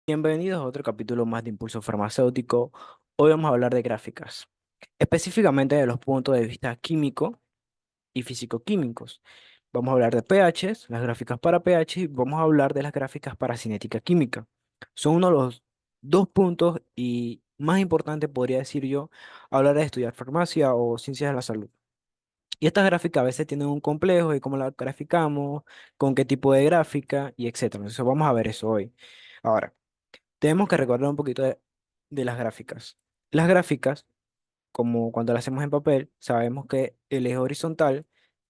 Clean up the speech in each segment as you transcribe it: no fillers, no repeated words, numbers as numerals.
Bienvenidos a otro capítulo más de Impulso Farmacéutico. Hoy vamos a hablar de gráficas, específicamente de los puntos de vista químico y físico-químicos. Vamos a hablar de pHs, las gráficas para pH, y vamos a hablar de las gráficas para cinética química. Son uno de los dos puntos y más importantes, podría decir yo, a la hora de estudiar farmacia o ciencias de la salud. Y estas gráficas a veces tienen un complejo y cómo las graficamos, con qué tipo de gráfica y etcétera. Entonces vamos a ver eso hoy. Ahora. Tenemos que recordar un poquito de las gráficas. Las gráficas, como cuando las hacemos en papel, sabemos que el eje horizontal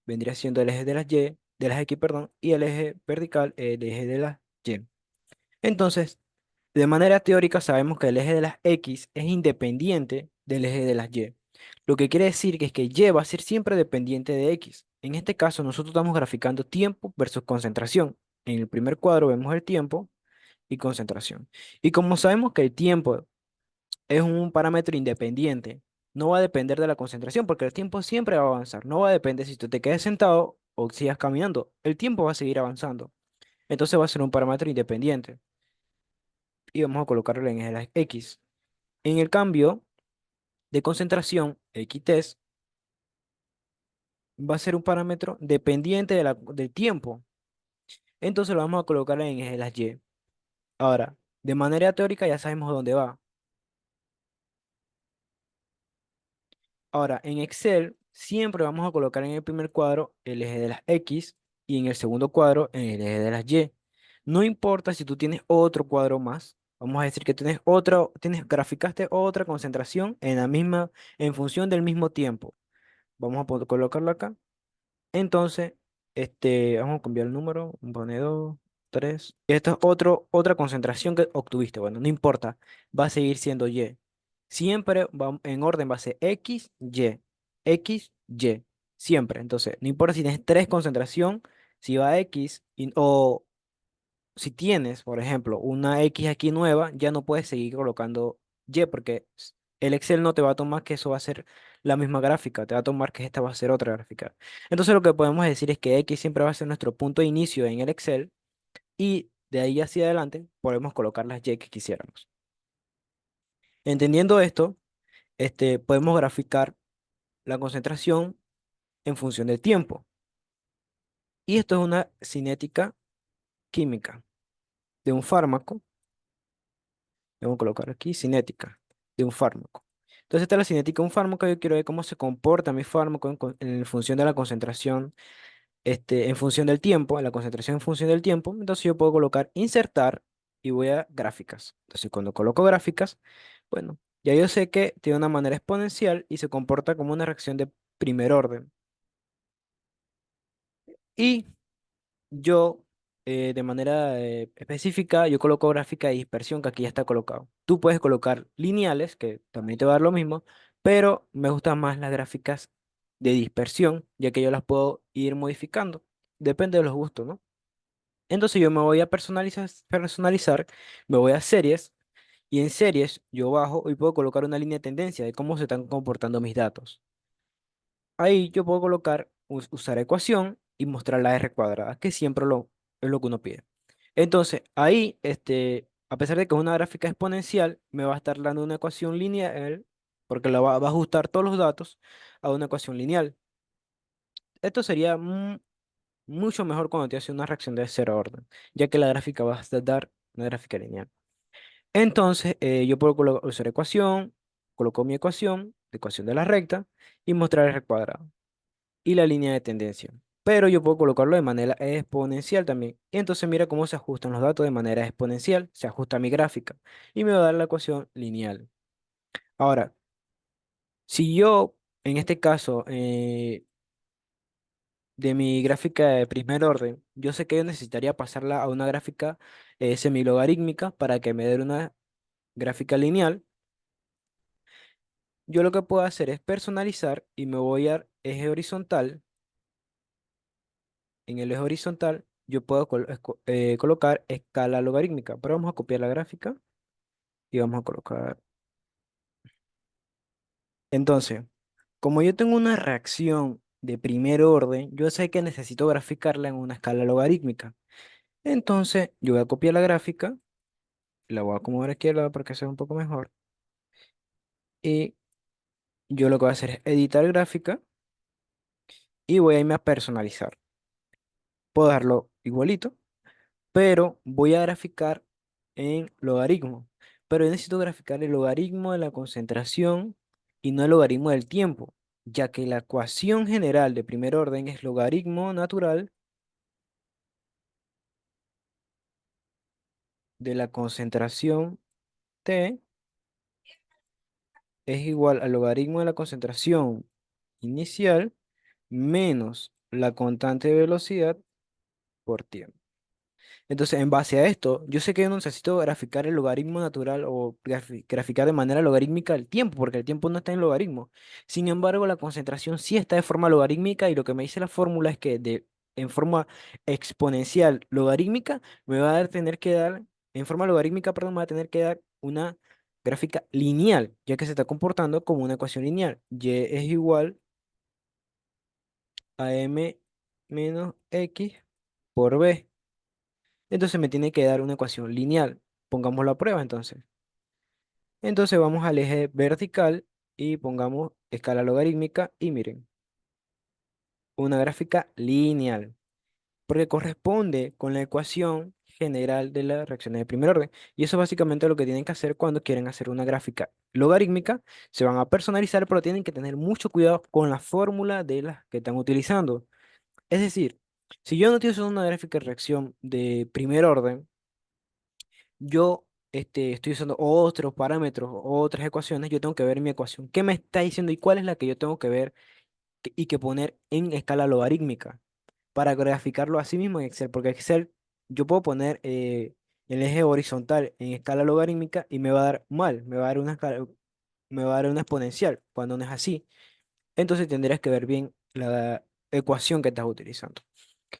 vendría siendo el eje de las Y, de las X, perdón, y el eje vertical, el eje de las Y. Entonces, de manera teórica sabemos que el eje de las X es independiente del eje de las Y. Lo que quiere decir que es que Y va a ser siempre dependiente de X. En este caso, nosotros estamos graficando tiempo versus concentración. En el primer cuadro vemos el tiempo y concentración. Y como sabemos que el tiempo es un parámetro independiente, no va a depender de la concentración, porque el tiempo siempre va a avanzar. No va a depender si tú te quedes sentado o sigas caminando. El tiempo va a seguir avanzando. Entonces va a ser un parámetro independiente. Y vamos a colocarlo en el X. En el cambio de concentración, X va a ser un parámetro dependiente del tiempo. Entonces lo vamos a colocar en el Y. Ahora, de manera teórica ya sabemos dónde va. Ahora, en Excel siempre vamos a colocar en el primer cuadro el eje de las X y en el segundo cuadro el eje de las Y. No importa si tú tienes otro cuadro más, vamos a decir que tienes otro, graficaste otra concentración en la misma, en función del mismo tiempo. Vamos a colocarlo acá. Entonces, vamos a cambiar el número, pone 2, 3. Esta es otra concentración que obtuviste. Bueno, no importa, va a seguir siendo Y. Siempre va en orden, va a ser X, Y, X, Y. Siempre. Entonces, no importa si tienes tres concentración, si va a X, o si tienes, por ejemplo, una X aquí nueva, ya no puedes seguir colocando Y porque el Excel no te va a tomar que eso va a ser la misma gráfica, te va a tomar que esta va a ser otra gráfica. Entonces lo que podemos decir es que X siempre va a ser nuestro punto de inicio en el Excel y de ahí hacia adelante podemos colocar las Y que quisiéramos. Entendiendo esto, podemos graficar la concentración en función del tiempo. Y esto es una cinética química de un fármaco. Vamos a colocar aquí cinética de un fármaco. Entonces, esta es la cinética de un fármaco. Yo quiero ver cómo se comporta mi fármaco en función de la concentración, en función del tiempo, en la concentración en función del tiempo. Entonces, yo puedo colocar insertar y voy a gráficas. Entonces, cuando coloco gráficas, bueno, ya yo sé que tiene una manera exponencial y se comporta como una reacción de primer orden. Y yo, de manera específica, yo coloco gráfica de dispersión, que aquí ya está colocado. Tú puedes colocar lineales, que también te va a dar lo mismo, pero me gustan más las gráficas de dispersión, ya que yo las puedo ir modificando. Depende de los gustos, ¿no? Entonces yo me voy a personalizar, me voy a series, y en series yo bajo y puedo colocar una línea de tendencia de cómo se están comportando mis datos. Ahí yo puedo colocar, usar ecuación y mostrar la R cuadrada, que siempre es lo que uno pide. Entonces, ahí, a pesar de que es una gráfica exponencial, me va a estar dando una ecuación lineal, porque va a ajustar todos los datos a una ecuación lineal. Esto sería mucho mejor cuando te hace una reacción de cero orden, ya que la gráfica va a dar una gráfica lineal. Entonces, yo puedo usar ecuación, coloco mi ecuación de la recta, y mostrar R cuadrado y la línea de tendencia. Pero yo puedo colocarlo de manera exponencial también. Y entonces mira cómo se ajustan los datos de manera exponencial. Se ajusta mi gráfica y me va a dar la ecuación lineal. Ahora, si yo, en este caso, de mi gráfica de primer orden, yo sé que yo necesitaría pasarla a una gráfica semilogarítmica para que me dé una gráfica lineal. Yo lo que puedo hacer es personalizar y me voy a eje horizontal. En el eje horizontal yo puedo colocar escala logarítmica, pero vamos a copiar la gráfica y vamos a colocar. Entonces, como yo tengo una reacción de primer orden, yo sé que necesito graficarla en una escala logarítmica. Entonces, yo voy a copiar la gráfica La voy a acomodar a la izquierda para que sea un poco mejor. Y yo lo que voy a hacer es editar gráfica y voy a irme a personalizar. Puedo dejarlo igualito, pero voy a graficar en logaritmo. Pero yo necesito graficar el logaritmo de la concentración y no el logaritmo del tiempo, ya que la ecuación general de primer orden es logaritmo natural de la concentración T es igual al logaritmo de la concentración inicial menos la constante de velocidad por tiempo. Entonces, en base a esto, yo sé que yo no necesito graficar el logaritmo natural o graficar de manera logarítmica el tiempo, porque el tiempo no está en logaritmo. Sin embargo, la concentración sí está de forma logarítmica y lo que me dice la fórmula es que en forma exponencial logarítmica me va a tener que dar, en forma logarítmica, perdón, me va a tener que dar una gráfica lineal, ya que se está comportando como una ecuación lineal. Y es igual a m menos x por b. Entonces me tiene que dar una ecuación lineal. Pongamos la prueba entonces. Entonces vamos al eje vertical y pongamos escala logarítmica y miren, una gráfica lineal, porque corresponde con la ecuación general de las reacciones de primer orden. Y eso es básicamente lo que tienen que hacer cuando quieren hacer una gráfica logarítmica. Se van a personalizar, pero tienen que tener mucho cuidado con la fórmula de las que están utilizando. Es decir, si yo no estoy usando una gráfica de reacción de primer orden, yo estoy usando otros parámetros, otras ecuaciones, yo tengo que ver mi ecuación. ¿Qué me está diciendo y cuál es la que yo tengo que ver y que poner en escala logarítmica para graficarlo así mismo en Excel? Porque Excel yo puedo poner el eje horizontal en escala logarítmica y me va a dar mal, me va a dar me va a dar una exponencial cuando no es así. Entonces tendrías que ver bien la ecuación que estás utilizando.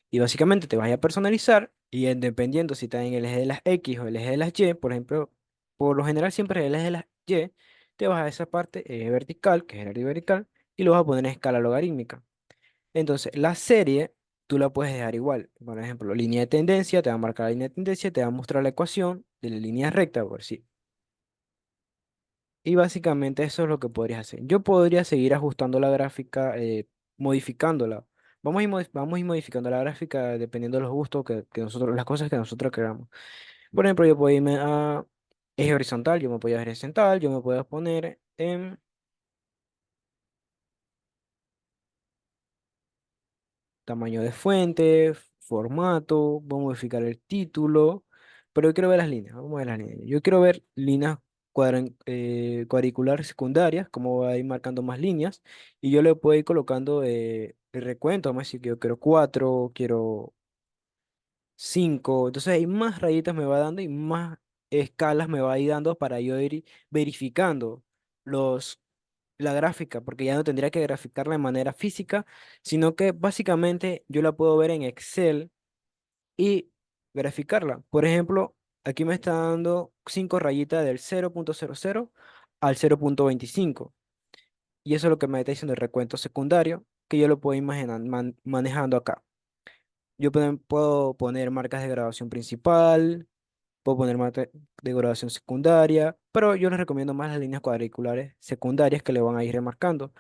Y básicamente te vas a personalizar y dependiendo si está en el eje de las X o el eje de las Y, por ejemplo, por lo general siempre el eje de las Y, te vas a esa parte vertical, que es el vertical, y lo vas a poner en escala logarítmica. Entonces, la serie tú la puedes dejar igual. Por ejemplo, línea de tendencia, te va a marcar la línea de tendencia, te va a mostrar la ecuación de la línea recta, por sí. Y básicamente eso es lo que podrías hacer. Yo podría seguir ajustando la gráfica, modificándola. Vamos a ir modificando la gráfica dependiendo de los gustos que nosotros, las cosas que nosotros queramos. Por ejemplo, yo puedo irme a eje horizontal, yo me puedo ir a eje horizontal, yo me puedo poner en tamaño de fuente, formato, voy a modificar el título, pero yo quiero ver las líneas, vamos a ver las líneas. Yo quiero ver líneas cuadriculares secundarias, como va a ir marcando más líneas, y yo le puedo ir colocando el recuento, vamos a decir que yo quiero 4, quiero 5, entonces hay más rayitas me va dando y más escalas me va a ir dando para yo ir verificando los la gráfica, porque ya no tendría que graficarla de manera física, sino que básicamente yo la puedo ver en Excel y graficarla. Por ejemplo, aquí me está dando 5 rayitas del 0,00 al 0,25. Y eso es lo que me está diciendo el recuento secundario, que yo lo puedo imaginar manejando acá. Yo puedo poner marcas de grabación principal, puedo poner marcas de grabación secundaria, pero yo les recomiendo más las líneas cuadriculares secundarias que le van a ir remarcando.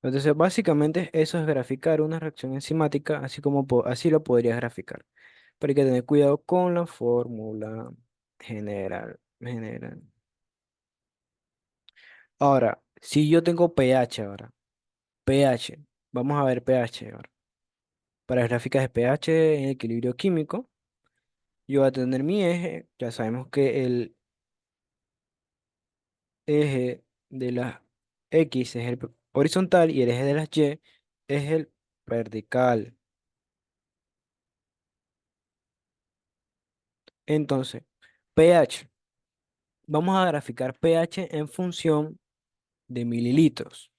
Entonces, básicamente eso es graficar una reacción enzimática, así como así lo podrías graficar. Pero hay que tener cuidado con la fórmula general. Ahora, si yo tengo pH ahora, pH, vamos a ver pH ahora. Para las gráficas de pH en equilibrio químico, yo voy a tener mi eje, ya sabemos que el eje de las X es el horizontal y el eje de las Y es el vertical. Entonces, pH. Vamos a graficar pH en función de mililitros.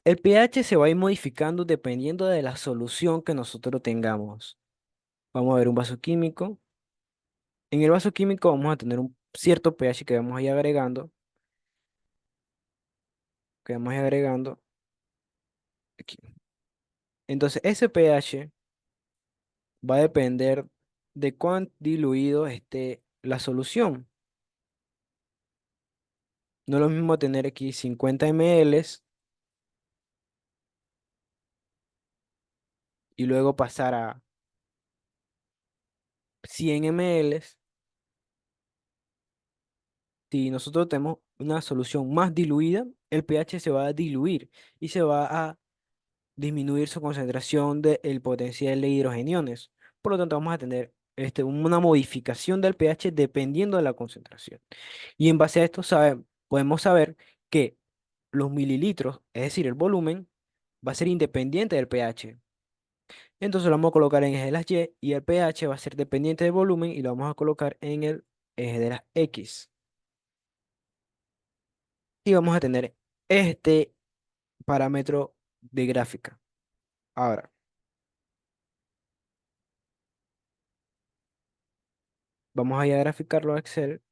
El pH se va a ir modificando dependiendo de la solución que nosotros tengamos. Vamos a ver un vaso químico. En el vaso químico vamos a tener un cierto pH que vamos a ir agregando aquí. Entonces, ese pH va a depender. de cuán diluido esté la solución. No es lo mismo tener aquí 50 ml y luego pasar a 100 ml. Si nosotros tenemos una solución más diluida, el pH se va a diluir y se va a disminuir su concentración del potencial de hidrogeniones. Por lo tanto, vamos a tener una modificación del pH dependiendo de la concentración. Y en base a esto podemos saber que los mililitros, es decir, el volumen, va a ser independiente del pH. Entonces lo vamos a colocar en el eje de las Y el pH va a ser dependiente del volumen y lo vamos a colocar en el eje de las X. Y vamos a tener este parámetro de gráfica. Ahora, vamos a ir a graficarlo a Excel.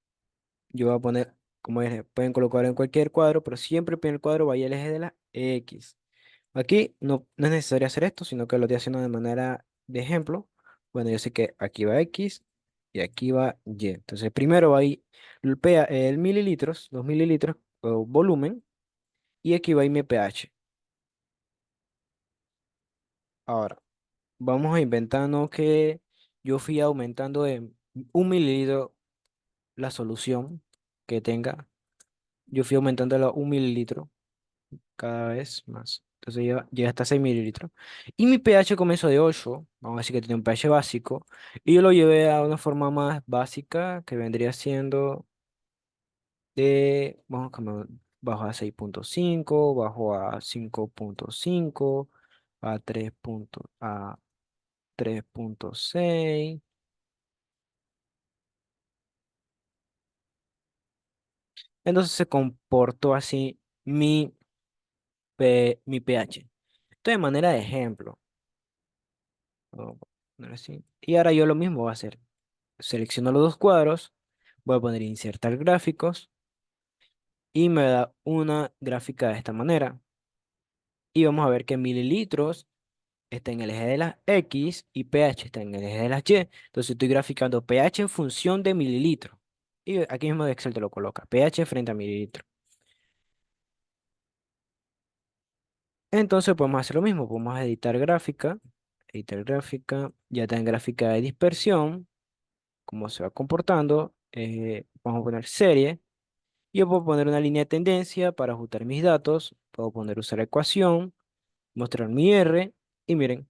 Yo voy a poner, como dije, pueden colocar en cualquier cuadro, pero siempre en el cuadro vaya el eje de la X. Aquí no es necesario hacer esto, sino que lo estoy haciendo de manera de ejemplo. Bueno, yo sé que aquí va X y aquí va Y. Entonces, primero va ahí el mililitros, los mililitros o volumen, y aquí va ahí mi pH. Ahora, vamos a inventarnos que yo fui aumentando de 1 mililitro la solución que tenga. Yo fui aumentando a 1 mililitro cada vez más. Entonces llega hasta 6 mililitros. Y mi pH comenzó de 8. Vamos a decir que tenía un pH básico. Y yo lo llevé a una forma más básica que vendría siendo vamos a bajo a 6,5, bajo a 5,5, a 3,6. Entonces se comportó así mi pH. Esto de manera de ejemplo. Vamos a poner así. Y ahora yo lo mismo voy a hacer. Selecciono los dos cuadros, voy a poner insertar gráficos y me da una gráfica de esta manera. Y vamos a ver que mililitros está en el eje de las X y pH está en el eje de las Y. Entonces estoy graficando pH en función de mililitro. Y aquí mismo de Excel te lo coloca, pH frente a mililitro. Entonces podemos hacer lo mismo, podemos editar gráfica, ya está en gráfica de dispersión, cómo se va comportando. Vamos a poner serie. Yo puedo poner una línea de tendencia para ajustar mis datos, puedo poner usar ecuación, mostrar mi R, y miren,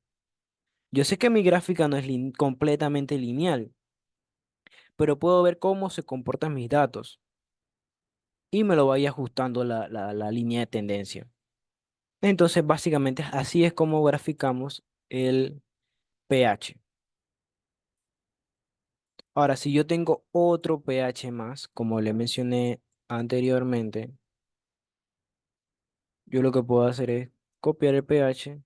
yo sé que mi gráfica no es completamente lineal, pero puedo ver cómo se comportan mis datos y me lo vaya ajustando la línea de tendencia. Entonces, básicamente, así es como graficamos el pH. Ahora, si yo tengo otro pH más, como le mencioné anteriormente, yo lo que puedo hacer es copiar el pH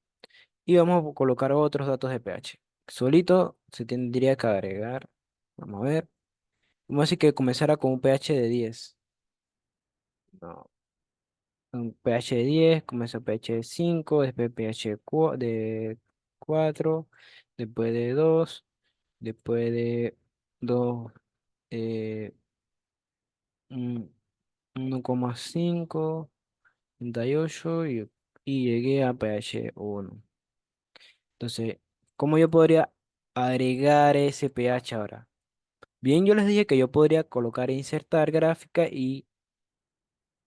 y vamos a colocar otros datos de pH. Solito se tendría que agregar. Vamos a ver. Vamos a decir que comenzara con un pH de 10. No, un pH de 10, comienza pH de 5, después pH de 4, después de 2, después de 2, eh, un 1,5, 38 y llegué a pH 1. Entonces, ¿cómo yo podría agregar ese pH ahora? Bien, yo les dije que yo podría colocar e insertar gráfica y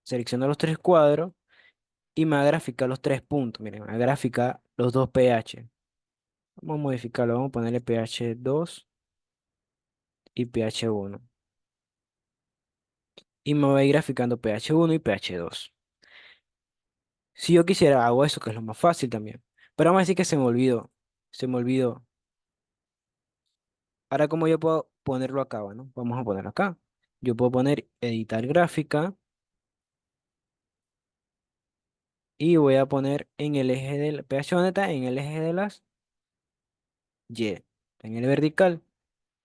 seleccionar los tres cuadros y me va a graficar los tres puntos. Miren, me va a graficar los dos pH. Vamos a modificarlo, vamos a ponerle pH 2 y pH 1. Y me va a ir graficando pH 1 y pH 2. Si yo quisiera, hago eso, que es lo más fácil también. Pero vamos a decir que se me olvidó. Se me olvidó. Ahora, ¿cómo yo puedo ponerlo acá? Bueno, vamos a ponerlo acá. Yo puedo poner editar gráfica y voy a poner en el eje del pH ¿dónde está? En el eje de las Y, en el vertical.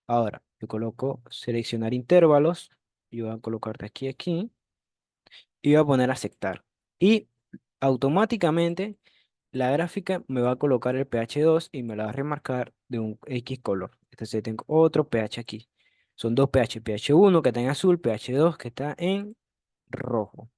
Ahora, yo coloco seleccionar intervalos. Yo voy a colocar de aquí a aquí y voy a poner aceptar. Y automáticamente la gráfica me va a colocar el pH 2 y me la va a remarcar de un X color. Entonces tengo otro pH aquí. Son dos pH, pH 1 que está en azul, pH 2 que está en rojo.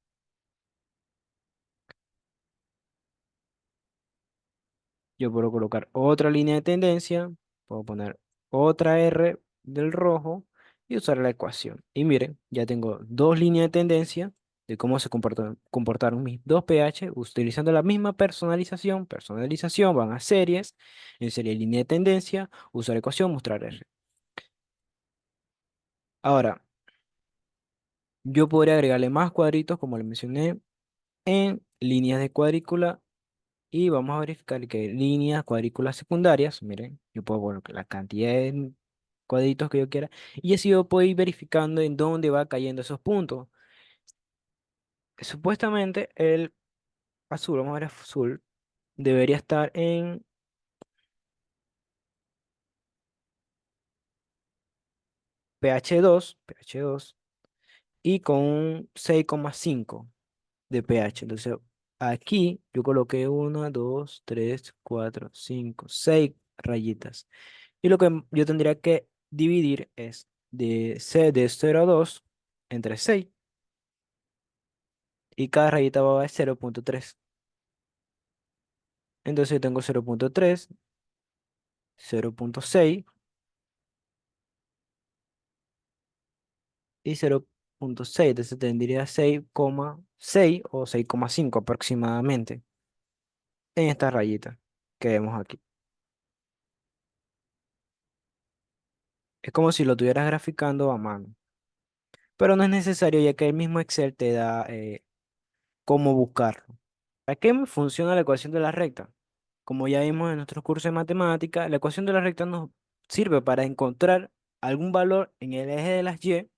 Yo puedo colocar otra línea de tendencia, puedo poner otra R del rojo y usar la ecuación. Y miren, ya tengo dos líneas de tendencia de cómo se comportaron mis dos pH utilizando la misma personalización. Personalización, van a series, en serie línea de tendencia, usar ecuación, mostrar R. Ahora, yo podría agregarle más cuadritos, como le mencioné, en líneas de cuadrícula. Y vamos a verificar que líneas cuadrículas secundarias, miren, yo puedo poner la cantidad de cuadritos que yo quiera y así yo puedo ir verificando en dónde va cayendo esos puntos. Supuestamente el azul, vamos a ver azul, debería estar en pH 2 y con un 6,5 de pH. Entonces aquí yo coloqué una, 2, 3, 4, 5, 6 rayitas. Y lo que yo tendría que dividir es de 0 a 2 entre 6 y cada rayita va a 0,3. Entonces yo tengo 0,3, 0,6 y 0,6. Entonces tendría 6,6 o 6,5 aproximadamente en esta rayita que vemos aquí. Es como si lo estuvieras graficando a mano. Pero no es necesario ya que el mismo Excel te da cómo buscarlo. ¿Para qué me funciona la ecuación de la recta? Como ya vimos en nuestros cursos de matemática, la ecuación de la recta nos sirve para encontrar algún valor en el eje de las y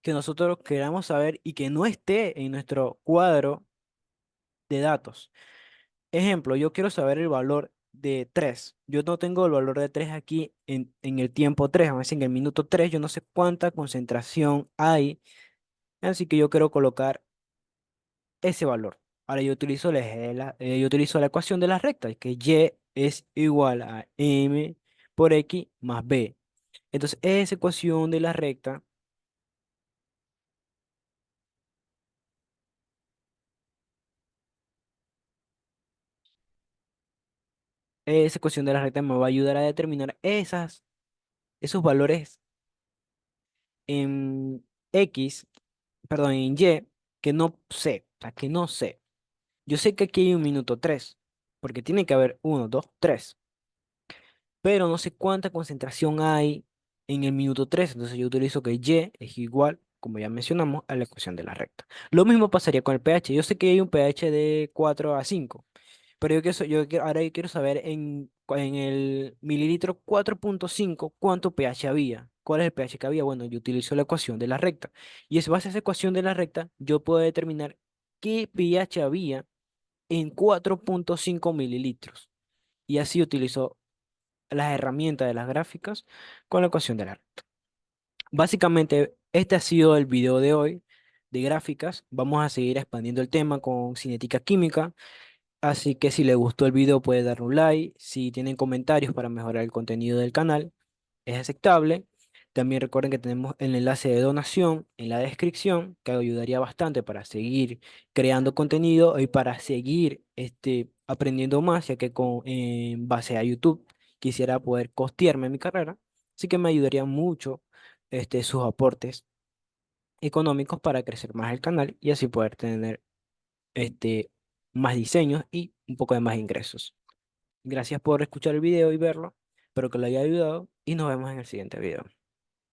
que nosotros queramos saber y que no esté en nuestro cuadro de datos. Ejemplo, yo quiero saber el valor de 3. Yo no tengo el valor de 3 aquí en el tiempo 3, a veces en el minuto 3. Yo no sé cuánta concentración hay, así que yo quiero colocar ese valor. Ahora yo utilizo yo utilizo la ecuación de la recta, que y es igual a m por x más b. Entonces, esa ecuación de la recta, esa ecuación de la recta me va a ayudar a determinar esos valores en x, perdón, en y, que no sé, o sea, que no sé. Yo sé que aquí hay un minuto 3 porque tiene que haber uno, 2, 3. Pero no sé cuánta concentración hay en el minuto 3. Entonces yo utilizo que y es igual, como ya mencionamos, a la ecuación de la recta. Lo mismo pasaría con el pH. Yo sé que hay un pH de 4 a 5, pero ahora yo quiero saber en el mililitro 4,5 cuánto pH había. ¿Cuál es el pH que había? Bueno, yo utilizo la ecuación de la recta. Y es base a esa ecuación de la recta, yo puedo determinar qué pH había en 4,5 mililitros. Y así utilizo las herramientas de las gráficas con la ecuación de la recta. Básicamente, este ha sido el video de hoy de gráficas. Vamos a seguir expandiendo el tema con cinética química. Así que si les gustó el video puede darle un like. Si tienen comentarios para mejorar el contenido del canal, es aceptable. También recuerden que tenemos el enlace de donación en la descripción, que ayudaría bastante para seguir creando contenido y para seguir aprendiendo más, ya que en base a YouTube quisiera poder costearme mi carrera. Así que me ayudaría mucho sus aportes económicos para crecer más el canal y así poder tener este, más diseños y un poco de más ingresos. Gracias por escuchar el video y verlo. Espero que lo haya ayudado y nos vemos en el siguiente video.